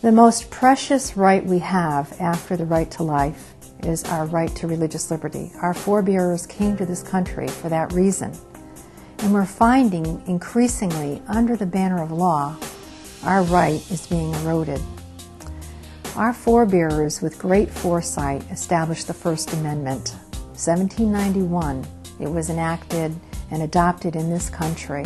The most precious right we have after the right to life is our right to religious liberty. Our forebears came to this country for that reason. And we're finding increasingly under the banner of law, our right is being eroded. Our forebears with great foresight established the First Amendment. 1791, it was enacted and adopted in this country.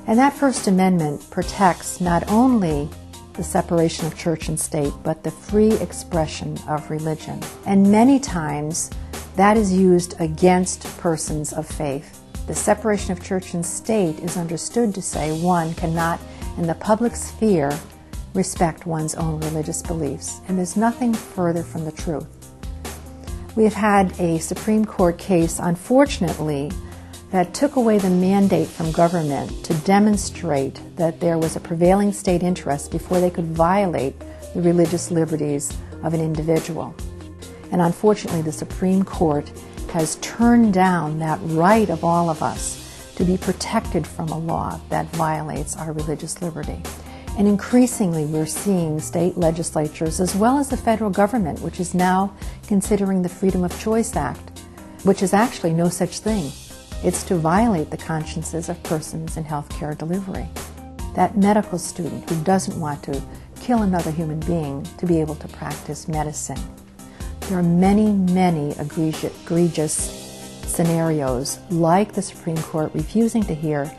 And that First Amendment protects not only the separation of church and state, but the free expression of religion. And many times that is used against persons of faith. The separation of church and state is understood to say one cannot, in the public sphere, respect one's own religious beliefs. And there's nothing further from the truth. We have had a Supreme Court case, unfortunately, that took away the mandate from government to demonstrate that there was a prevailing state interest before they could violate the religious liberties of an individual. And unfortunately, the Supreme Court has turned down that right of all of us to be protected from a law that violates our religious liberty. And increasingly, we're seeing state legislatures, as well as the federal government, which is now considering the Freedom of Choice Act, which is actually no such thing. It's to violate the consciences of persons in healthcare delivery. That medical student who doesn't want to kill another human being to be able to practice medicine. There are many, many egregious scenarios, like the Supreme Court refusing to hear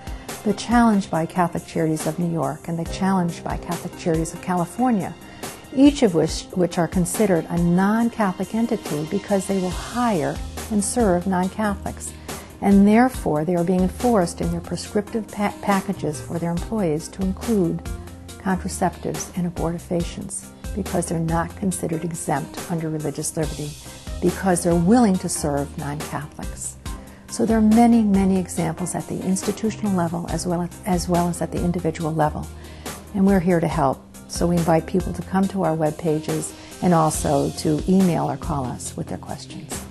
the challenge by Catholic Charities of New York and the challenge by Catholic Charities of California, each of which are considered a non-Catholic entity because they will hire and serve non-Catholics. And therefore, they are being enforced in their prescriptive packages for their employees to include contraceptives and abortifacients because they're not considered exempt under religious liberty because they're willing to serve non-Catholics. So there are many, many examples at the institutional level as well as at the individual level. And we're here to help. So we invite people to come to our web pages and also to email or call us with their questions.